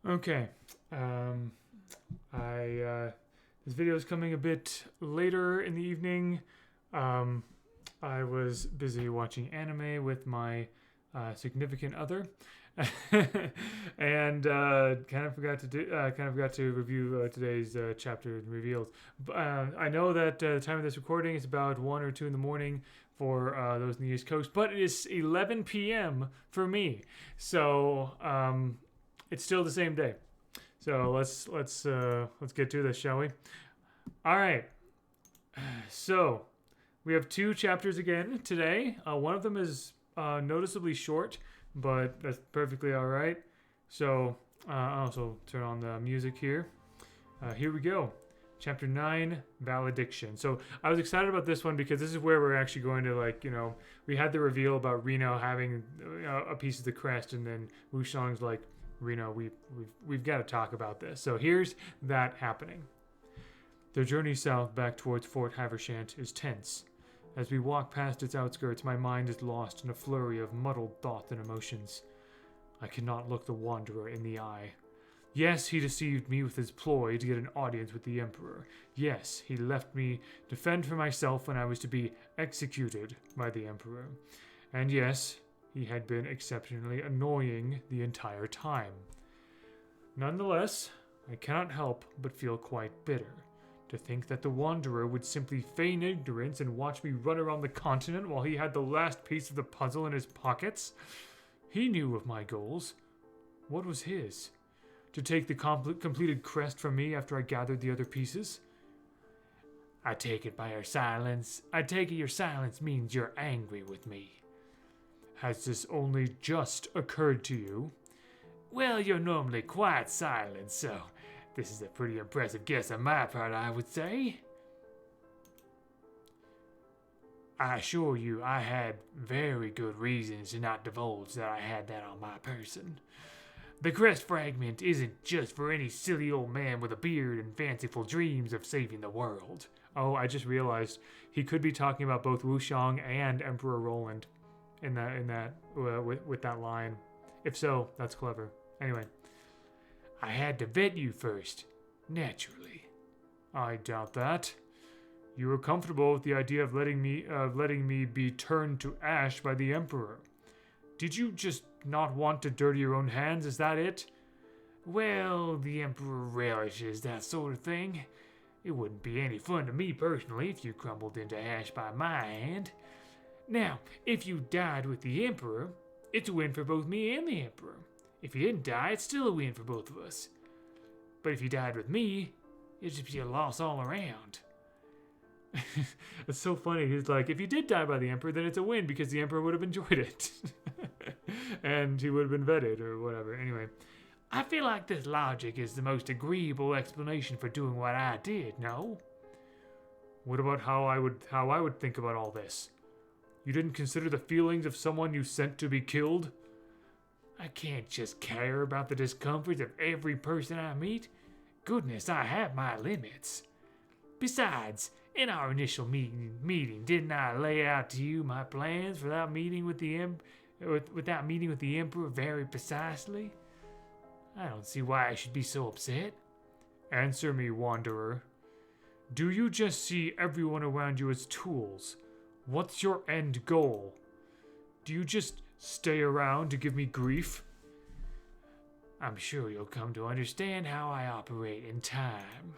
Okay. Um, this video is coming a bit later in the evening. Um, I was busy watching anime with my significant other, and kind of forgot to review today's chapter revealed. I know that the time of this recording is about 1 or 2 in the morning for those in the East Coast, but it is 11 p.m. for me, so it's still the same day. So let's get to this, shall we? All right. So we have 2 chapters again today. One of them is noticeably short, but that's perfectly all right. So I'll also turn on the music here. Here we go. Chapter 9, Valediction. So I was excited about this one because this is where we're actually going to, we had the reveal about Reno having a piece of the crest, and then Wushang's like, Reno, we've got to talk about this. So here's that happening. Their journey south back towards Fort Havershant is tense. As we walk past its outskirts, my mind is lost in a flurry of muddled thoughts and emotions. I cannot look the Wanderer in the eye. Yes, he deceived me with his ploy to get an audience with the Emperor. Yes, he left me to fend for myself when I was to be executed by the Emperor. And yes, he had been exceptionally annoying the entire time. Nonetheless, I cannot help but feel quite bitter. To think that the Wanderer would simply feign ignorance and watch me run around the continent while he had the last piece of the puzzle in his pockets. He knew of my goals. What was his? To take the completed crest from me after I gathered the other pieces? I take it your silence means you're angry with me. Has this only just occurred to you? Well, you're normally quite silent, so this is a pretty impressive guess on my part, I would say. I assure you, I had very good reasons to not divulge that I had that on my person. The crest fragment isn't just for any silly old man with a beard and fanciful dreams of saving the world. Oh, I just realized he could be talking about both Wushang and Emperor Roland with that line. If so, that's clever. Anyway, I had to vet you first, naturally. I doubt that. You were comfortable with the idea of letting me be turned to ash by the Emperor. Did you just not want to dirty your own hands? Is that it? Well, the Emperor relishes that sort of thing. It wouldn't be any fun to me personally if you crumbled into ash by my hand. Now, if you died with the Emperor, it's a win for both me and the Emperor. If you didn't die, it's still a win for both of us. But if you died with me, it'd just be a loss all around. It's so funny. He's like, if you did die by the Emperor, then it's a win because the Emperor would have enjoyed it. And he would have been vetted or whatever. Anyway, I feel like this logic is the most agreeable explanation for doing what I did, no? What about how I would think about all this? You didn't consider the feelings of someone you sent to be killed? I can't just care about the discomforts of every person I meet. Goodness, I have my limits. Besides, in our initial meeting, didn't I lay out to you my plans for that meeting with the Emperor very precisely? I don't see why I should be so upset. Answer me, Wanderer. Do you just see everyone around you as tools? What's your end goal? Do you just stay around to give me grief? I'm sure you'll come to understand how I operate in time.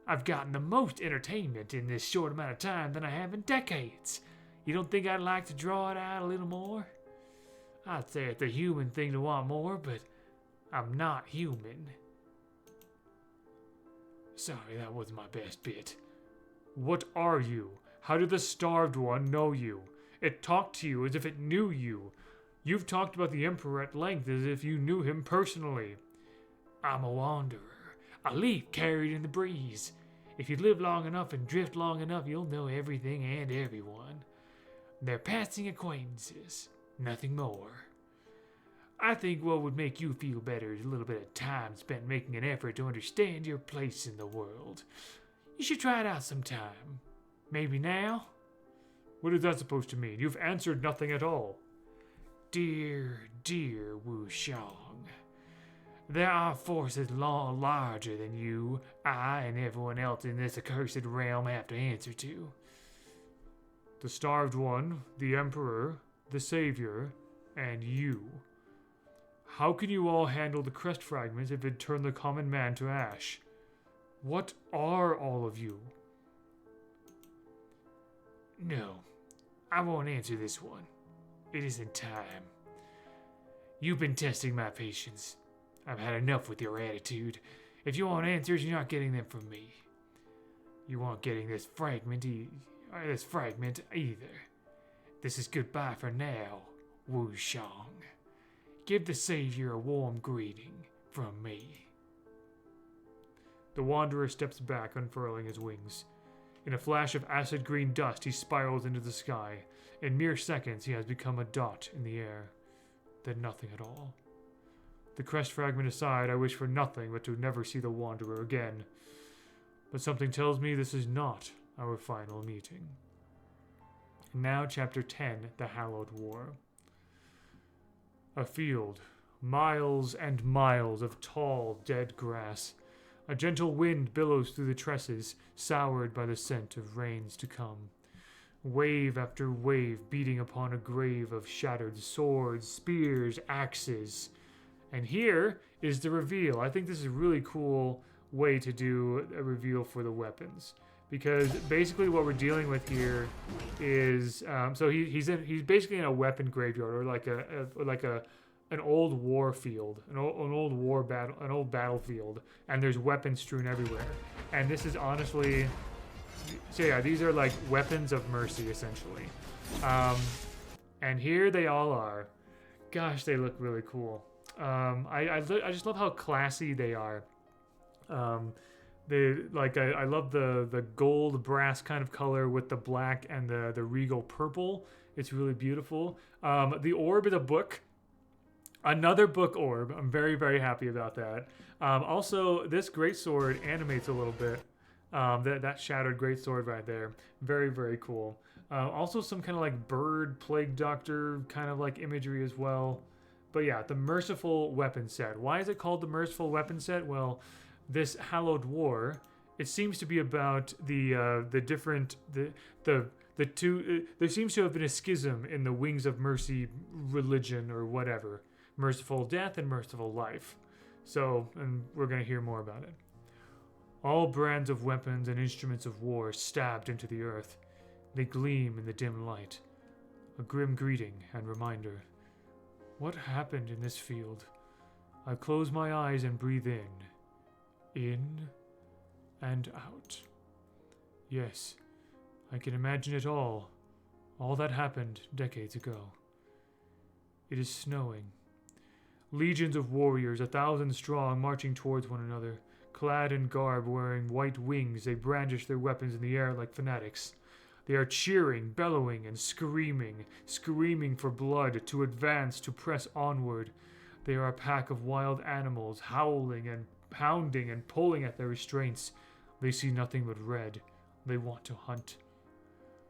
I've gotten the most entertainment in this short amount of time than I have in decades. You don't think I'd like to draw it out a little more? I'd say it's a human thing to want more, but I'm not human. Sorry, that wasn't my best bit. What are you? How did the Starved One know you? It talked to you as if it knew you. You've talked about the Emperor at length as if you knew him personally. I'm a wanderer, a leaf carried in the breeze. If you live long enough and drift long enough, you'll know everything and everyone. They're passing acquaintances, nothing more. I think what would make you feel better is a little bit of time spent making an effort to understand your place in the world. You should try it out sometime. Maybe now? What is that supposed to mean? You've answered nothing at all. Dear, dear Wushang. There are forces larger than you, I, and everyone else in this accursed realm have to answer to. The Starved One, the Emperor, the Savior, and you. How can you all handle the crest fragments if it turned the common man to ash? What are all of you? No, I won't answer this one. It isn't time. You've been testing my patience. I've had enough with your attitude. If you want answers, you're not getting them from me. You aren't getting this fragment either. This is goodbye for now, Wu Shang. Give the Savior a warm greeting from me. The Wanderer steps back, unfurling his wings. In a flash of acid green dust, he spirals into the sky. In mere seconds, he has become a dot in the air. Then nothing at all. The crest fragment aside, I wish for nothing but to never see the Wanderer again. But something tells me this is not our final meeting. And now, Chapter 10, The Hallowed War. A field, miles and miles of tall, dead grass. A gentle wind billows through the tresses, soured by the scent of rains to come. Wave after wave beating upon a grave of shattered swords, spears, axes. And here is the reveal. I think this is a really cool way to do a reveal for the weapons. Because basically what we're dealing with here is, so he's basically in a weapon graveyard, or like an old war field, an old battlefield, and there's weapons strewn everywhere. And this is honestly, so yeah, these are like weapons of mercy essentially. And here they all are. Gosh, they look really cool. I just love how classy they are. I love the gold brass kind of color with the black and the regal purple. It's really beautiful. The orb is a book. Another book orb. I'm very, very happy about that. Also, this greatsword animates a little bit. That shattered greatsword right there. Very, very cool. Also some kind of like bird plague doctor kind of like imagery as well. But yeah, the Merciful Weapon Set. Why is it called the Merciful Weapon Set? Well, this Hallowed War, it seems to be about the two. There seems to have been a schism in the Wings of Mercy religion or whatever. Merciful death and merciful life. So, and we're going to hear more about it. All brands of weapons and instruments of war stabbed into the earth. They gleam in the dim light. A grim greeting and reminder. What happened in this field? I close my eyes and breathe in and out. Yes, I can imagine it all that happened decades ago. It is snowing. Legions of warriors, 1,000 strong, marching towards one another. Clad in garb, wearing white wings, they brandish their weapons in the air like fanatics. They are cheering, bellowing, and screaming for blood, to advance, to press onward. They are a pack of wild animals, howling and pounding and pulling at their restraints. They see nothing but red. They want to hunt.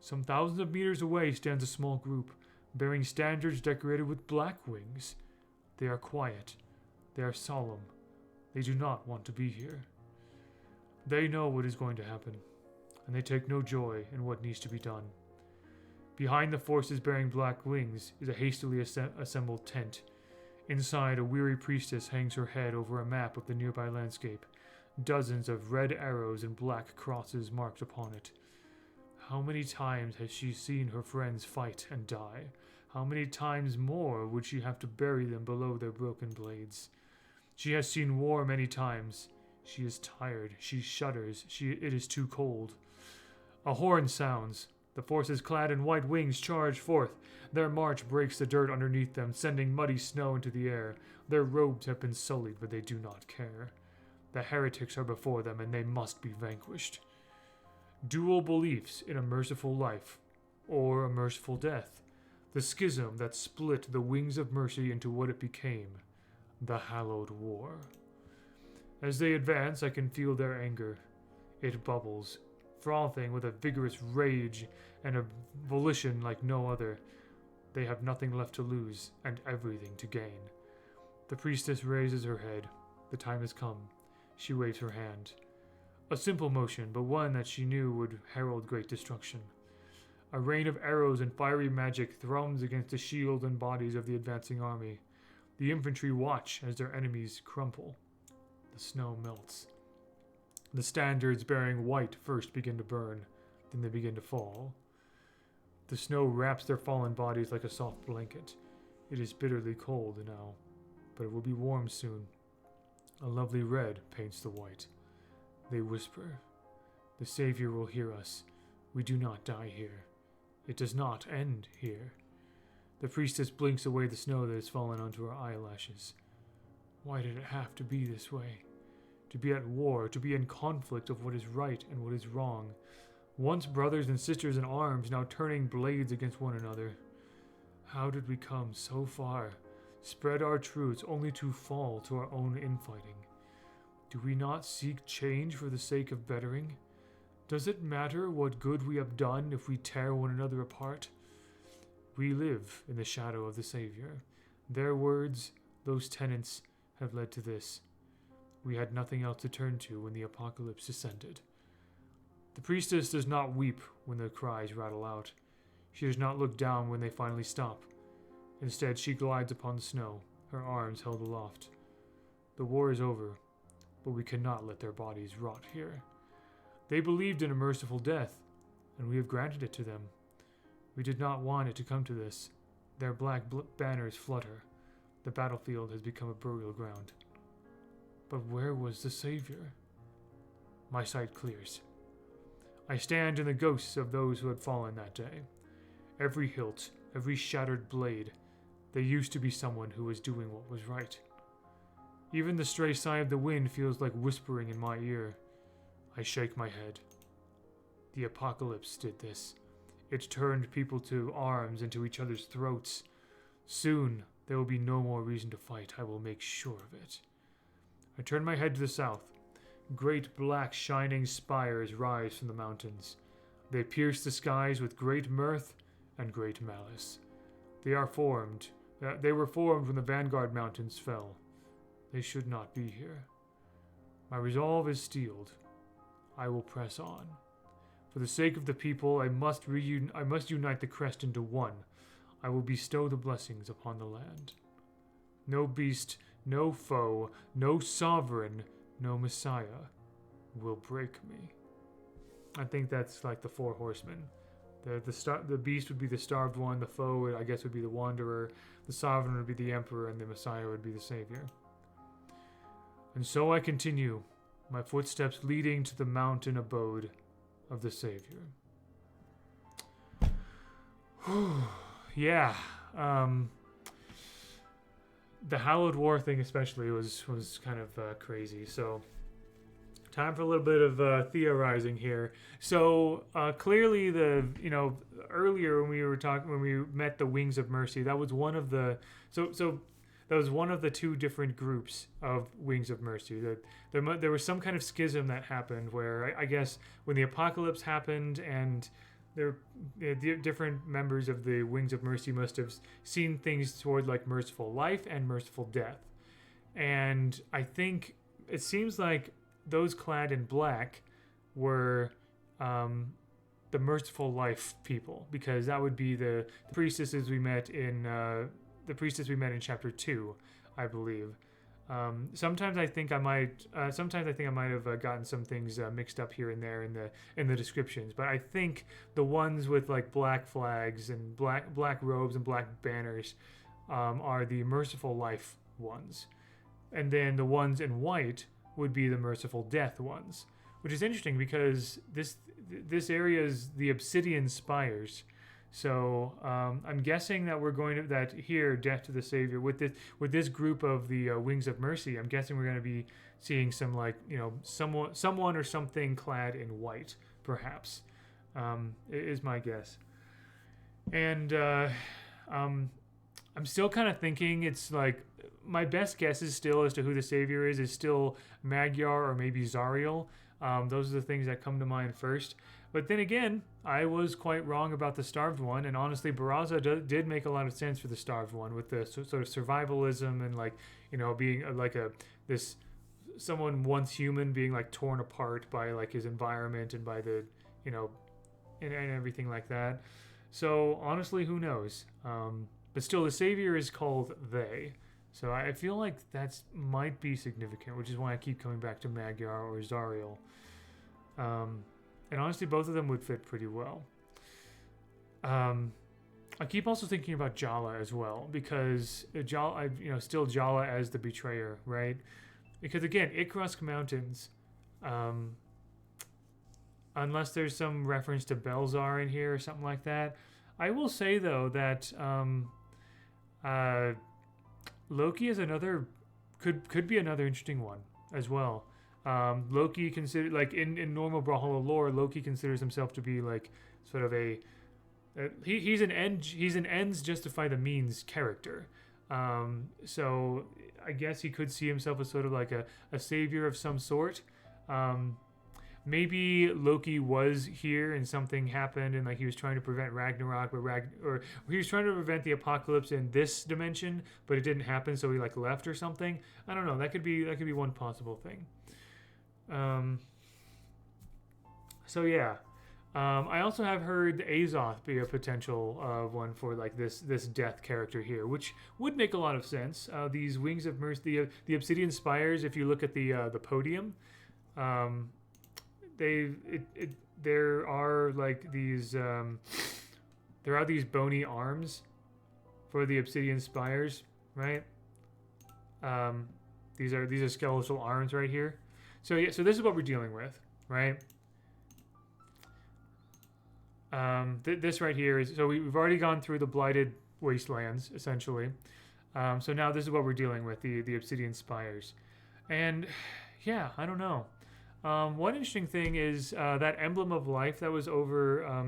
Some thousands of meters away stands a small group, bearing standards decorated with black wings. They are quiet. They are solemn. They do not want to be here. They know what is going to happen, and they take no joy in what needs to be done. Behind the forces bearing black wings is a hastily assembled tent. Inside, a weary priestess hangs her head over a map of the nearby landscape. Dozens of red arrows and black crosses marked upon it. How many times has she seen her friends fight and die? How many times more would she have to bury them below their broken blades? She has seen war many times. She is tired. She shudders. It is too cold. A horn sounds. The forces clad in white wings charge forth. Their march breaks the dirt underneath them, sending muddy snow into the air. Their robes have been sullied, but they do not care. The heretics are before them, and they must be vanquished. Dual beliefs in a merciful life, or a merciful death. The schism that split the Wings of Mercy into what it became, the Hallowed War. As they advance, I can feel their anger. It bubbles, frothing with a vigorous rage and a volition like no other. They have nothing left to lose and everything to gain. The priestess raises her head. The time has come. She waves her hand. A simple motion, but one that she knew would herald great destruction. A rain of arrows and fiery magic thrums against the shield and bodies of the advancing army. The infantry watch as their enemies crumple. The snow melts. The standards bearing white first begin to burn, then they begin to fall. The snow wraps their fallen bodies like a soft blanket. It is bitterly cold now, but it will be warm soon. A lovely red paints the white. They whisper, "The Savior will hear us. We do not die here. It does not end here." The priestess blinks away the snow that has fallen onto her eyelashes. Why did it have to be this way? To be at war, to be in conflict of what is right and what is wrong. Once brothers and sisters in arms, now turning blades against one another. How did we come so far? Spread our truths only to fall to our own infighting. Do we not seek change for the sake of bettering? Does it matter what good we have done if we tear one another apart? We live in the shadow of the Savior. Their words, those tenets, have led to this. We had nothing else to turn to when the apocalypse descended. The priestess does not weep when the cries rattle out. She does not look down when they finally stop. Instead, she glides upon the snow, her arms held aloft. The war is over, but we cannot let their bodies rot here. They believed in a merciful death, and we have granted it to them. We did not want it to come to this. Their black banners flutter. The battlefield has become a burial ground. But where was the Savior? My sight clears. I stand in the ghosts of those who had fallen that day. Every hilt, every shattered blade, they used to be someone who was doing what was right. Even the stray sigh of the wind feels like whispering in my ear. I shake my head. The apocalypse did this. It turned people to arms and to each other's throats. Soon, there will be no more reason to fight. I will make sure of it. I turn my head to the south. Great black shining spires rise from the mountains. They pierce the skies with great mirth and great malice. They were formed when the Vanguard Mountains fell. They should not be here. My resolve is steeled. I will press on. For the sake of the people, I must unite the crest into one. I will bestow the blessings upon the land. No beast, no foe, no sovereign, no Messiah will break me. I think that's like the four horsemen. The beast would be the starved one, the foe, I guess, would be the wanderer, the sovereign would be the emperor, and the Messiah would be the savior. And so I continue, my footsteps leading to the mountain abode of the Savior. Yeah. The Hallowed War thing especially was kind of crazy. So time for a little bit of theorizing here. So clearly earlier when we met the Wings of Mercy, that was one of the that was one of the two different groups of Wings of Mercy. There was some kind of schism that happened where I guess when the apocalypse happened and the different members of the Wings of Mercy must have seen things toward like merciful life and merciful death. And I think it seems like those clad in black were the merciful life people, because that would be the priestesses we met in chapter 2, I believe. Sometimes I think I might have gotten some things mixed up here and there in the descriptions, but I think the ones with like black flags and black robes and black banners are the merciful life ones, and then the ones in white would be the merciful death ones, which is interesting because this area is the Obsidian Spires. So I'm guessing that Death to the Savior, with this group of the Wings of Mercy, I'm guessing we're going to be seeing some someone or something clad in white, perhaps, is my guess. And I'm still kind of thinking it's like my best guess is still as to who the Savior is still Magyar or maybe Zariel. Those are the things that come to mind first. But then again, I was quite wrong about the starved one, and honestly, Brawlhalla did make a lot of sense for the starved one with the sort of survivalism and being this someone once human being like torn apart by like his environment and by the, you know, and everything like that. So honestly, who knows? But still, the savior is called they. So I feel like that might be significant, which is why I keep coming back to Magyar or Zariel. And honestly, both of them would fit pretty well. I keep also thinking about Jala as well, because Jala, still Jala as the betrayer, right? Because again, Ikrusk Mountains, unless there's some reference to Belzar in here or something like that. I will say though that Loki is another could be another interesting one as well. Loki considered like in normal Brawlhalla lore, Loki considers himself to be like sort of a he's an ends justify the means character. So I guess he could see himself as sort of like a savior of some sort. Maybe Loki was here and something happened and like he was trying to prevent Ragnarok, or he was trying to prevent the apocalypse in this dimension, but it didn't happen, so he like left or something. I don't know. That could be one possible thing. So yeah. I also have heard Aoth be a potential one for like this death character here, which would make a lot of sense. These Wings of Mercy, the Obsidian Spires. If you look at the podium, there are like these there are these bony arms for the Obsidian Spires, right? These are skeletal arms right here. So yeah, so this is what we're dealing with, right? This right here is, so we've already gone through the Blighted Wastelands, essentially. So now this is what we're dealing with, the Obsidian Spires. And yeah, I don't know. One interesting thing is that emblem of life that was over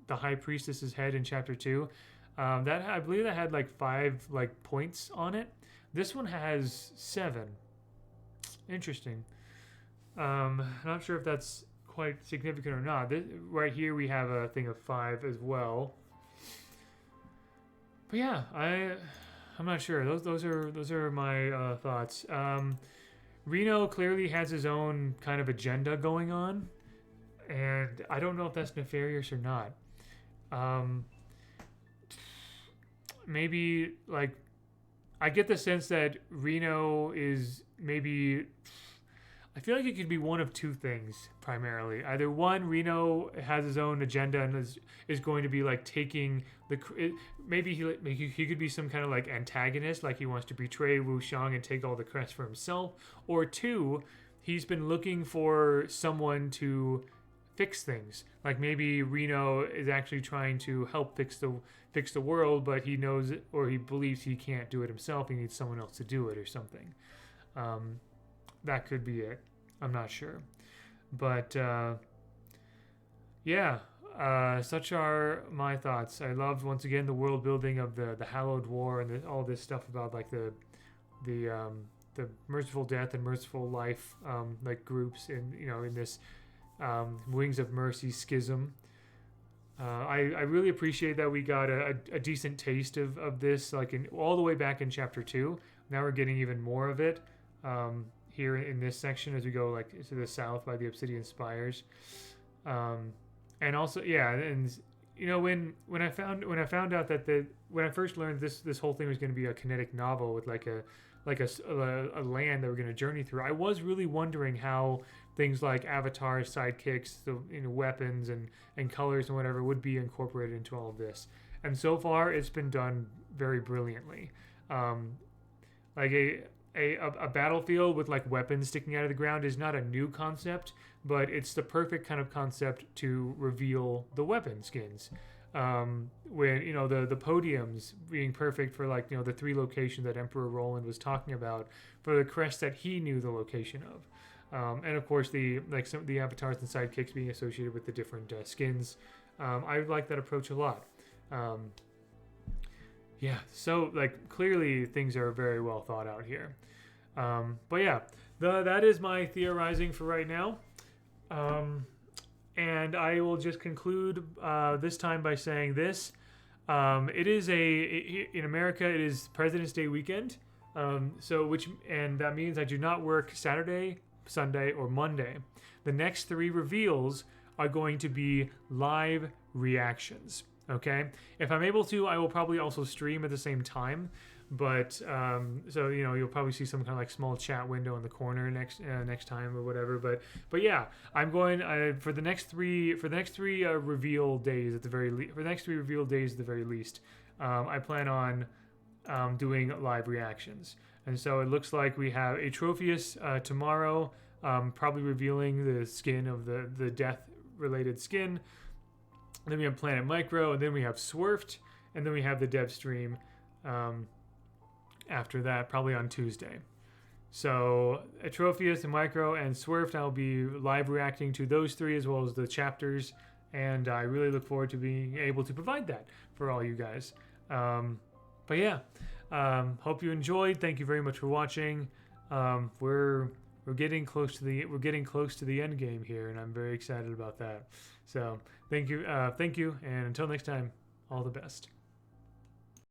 the High Priestess's head in Chapter 2. That I believe that had like 5 like points on it. This one has 7. Interesting. Not sure if that's quite significant or not. Right here we have a thing of 5 as well. But yeah, I'm not sure. Those are my thoughts. Reno clearly has his own kind of agenda going on, and I don't know if that's nefarious or not. Maybe like I get the sense that Reno is maybe. I feel like it could be one of 2 things primarily. Either one, Reno has his own agenda and is going to be like taking maybe he could be some kind of like antagonist, like he wants to betray Wu Shang and take all the crest for himself. Or 2, he's been looking for someone to fix things. Like maybe Reno is actually trying to help fix the world, but he knows it, or he believes he can't do it himself. He needs someone else to do it or something. That could be it. I'm not sure. But, yeah. Such are my thoughts. I loved, once again, the world building of the Hallowed War and all this stuff about, like, the merciful death and merciful life, like, groups in this Wings of Mercy schism. I really appreciate that we got a decent taste of this, like, all the way back in Chapter 2. Now we're getting even more of it. Here in this section as we go like to the south by the Obsidian Spires, and also and when I found out that when I first learned this whole thing was going to be a kinetic novel with like a land that we're going to journey through, I was really wondering how things like avatars, sidekicks, the weapons and colors and whatever would be incorporated into all of this. And so far, it's been done very brilliantly. Like a battlefield with like weapons sticking out of the ground is not a new concept, but it's the perfect kind of concept to reveal the weapon skins. When the podiums being perfect for like the 3 locations that Emperor Roland was talking about for the crest that he knew the location of, and of course some of the avatars and sidekicks being associated with the different skins. I like that approach a lot. Yeah, so like clearly things are very well thought out here. But yeah, that is my theorizing for right now. And I will just conclude this time by saying this. It is in America, it is President's Day weekend. And that means I do not work Saturday, Sunday, or Monday. The next 3 reveals are going to be live reactions. Okay, if I'm able to, I will probably also stream at the same time. But so you'll probably see some kind of like small chat window in the corner next time or whatever. But yeah, I'm going for the next three reveal days at the very for the next 3 reveal days at the very least. I plan on doing live reactions, and so it looks like we have Atrophius tomorrow, probably revealing the skin of the death related skin. And then we have Planet Micro, and then we have Swerft, and then we have the dev stream. After that, probably on Tuesday. So Atrophius and Micro and Swerft, I'll be live reacting to those 3 as well as the chapters, and I really look forward to being able to provide that for all you guys. But yeah, hope you enjoyed. Thank you very much for watching. We're getting close to the end game here, and I'm very excited about that. So thank you, and until next time, all the best.